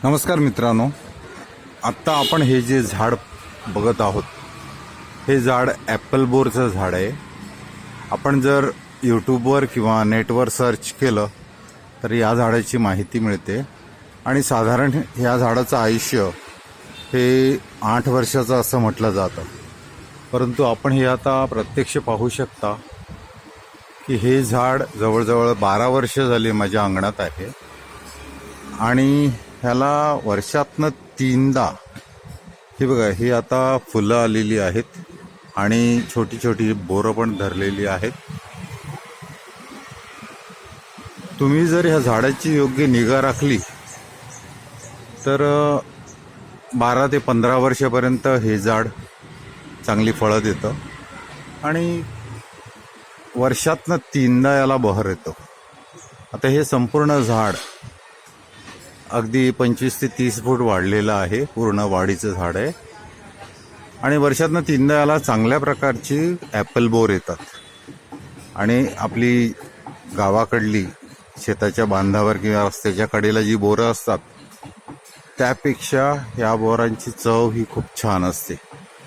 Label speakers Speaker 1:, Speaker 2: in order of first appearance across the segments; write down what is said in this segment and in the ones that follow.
Speaker 1: नमस्कार मित्रांनो, आत्ता आपण हे जे झाड बघत आहोत हे झाड ॲपल बोरचं झाड आहे. आपण जर यूट्यूबवर किंवा नेटवर सर्च केलं तर या झाडाची माहिती मिळते आणि साधारण या झाडाचं आयुष्य हे 8 वर्षाचं असं म्हटलं जातं. परंतु आपण हे आता प्रत्यक्ष पाहू शकता की हे झाड जवळजवळ 12 वर्ष झाली माझ्या अंगणात आहे आणि ह्याला वर्षातनं 3दा हे बघा, ही आता फुलं आलेली आहेत आणि छोटी छोटी बोरं पण धरलेली आहेत. तुम्ही जर ह्या झाडाची योग्य निगा राखली तर 12 ते 15 वर्षापर्यंत हे झाड चांगली फळं देतं आणि वर्षातनं 3दा याला बहर येतो. आता हे संपूर्ण झाड अगदी 25 ते 30 फूट वाढलेलं आहे, पूर्ण वाढीचं झाड आहे आणि वर्षातनं 3दा याला चांगल्या प्रकारची ॲपल बोर येतात. आणि आपली गावाकडली शेताच्या बांधावर किंवा रस्त्याच्या कडेला जी बोरं असतात त्यापेक्षा या बोरांची चव ही खूप छान असते.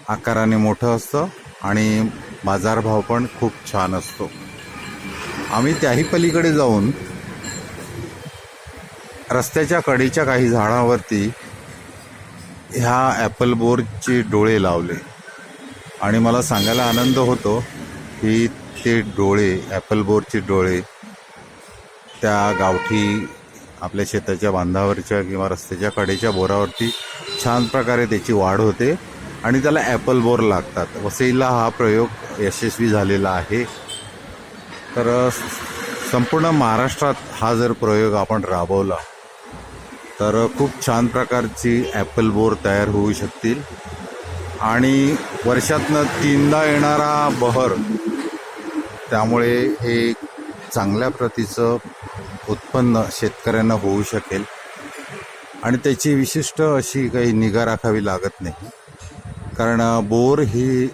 Speaker 1: आकाराने मोठं असतं आणि बाजारभाव पण खूप छान असतो. आम्ही त्याही पलीकडे जाऊन रस्त्याच्या कडेच्या काही झाडावरती ह्या ॲपल बोरचे डोळे लावले आणि मला सांगायला आनंद होतो की ते डोळे, ॲपल बोरचे डोळे त्या गावठी आपल्या शेताच्या बांधावरच्या किंवा रस्त्याच्या कडेच्या बोरावरती छान प्रकारे त्याची वाढ होते आणि त्याला ॲपल बोर लागतात. वसईला हा प्रयोग यशस्वी झालेला आहे. तर संपूर्ण महाराष्ट्रात हा जर प्रयोग आपण राबवला तर खूप छान प्रकारची ॲपल बोर तयार होऊ शकतील आणि वर्षातनं 3दा येणारा बहर, त्यामुळे हे चांगल्या प्रतीचं उत्पन्न शेतकऱ्यांना होऊ शकेल आणि त्याची विशिष्ट अशी काही निगा राखावी लागत नाही. कारण बोर ही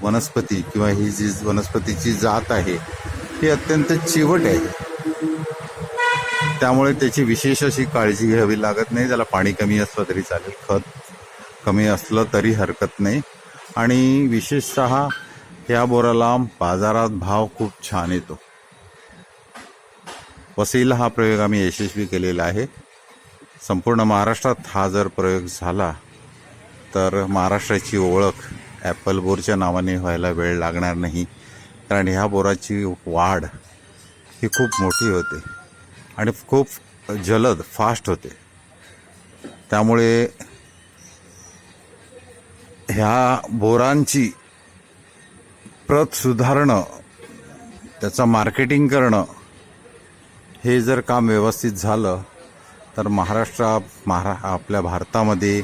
Speaker 1: वनस्पती किंवा ही जी वनस्पतीची जात आहे ही अत्यंत चिवट आहे, त्यामुळे त्याची विशेष अशी काळजी घ्यावी लागत नाही. त्याला पाणी कमी असलं तरी चालेल, खत कमी असलं तरी हरकत नाही आणि विशेषतः या बोराला बाजारात भाव खूप छान येतो. वसईला हा प्रयोग आम्ही यशस्वी केलेला आहे. संपूर्ण महाराष्ट्रात हा जर प्रयोग झाला तर महाराष्ट्राची ओळख ॲपल बोरच्या नावाने व्हायला वेळ लागणार नाही. कारण ह्या बोराची वाढ ही खूप मोठी होते आणि खूप जलद, फास्ट होते. त्यामुळे ह्या बोरांची प्रत सुधारणं, त्याचं मार्केटिंग करणं हे जर काम व्यवस्थित झालं तर आपल्या भारतामध्ये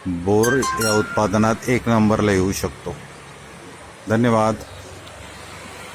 Speaker 1: बोर या उत्पादनात 1 नंबरला येऊ शकतो. धन्यवाद.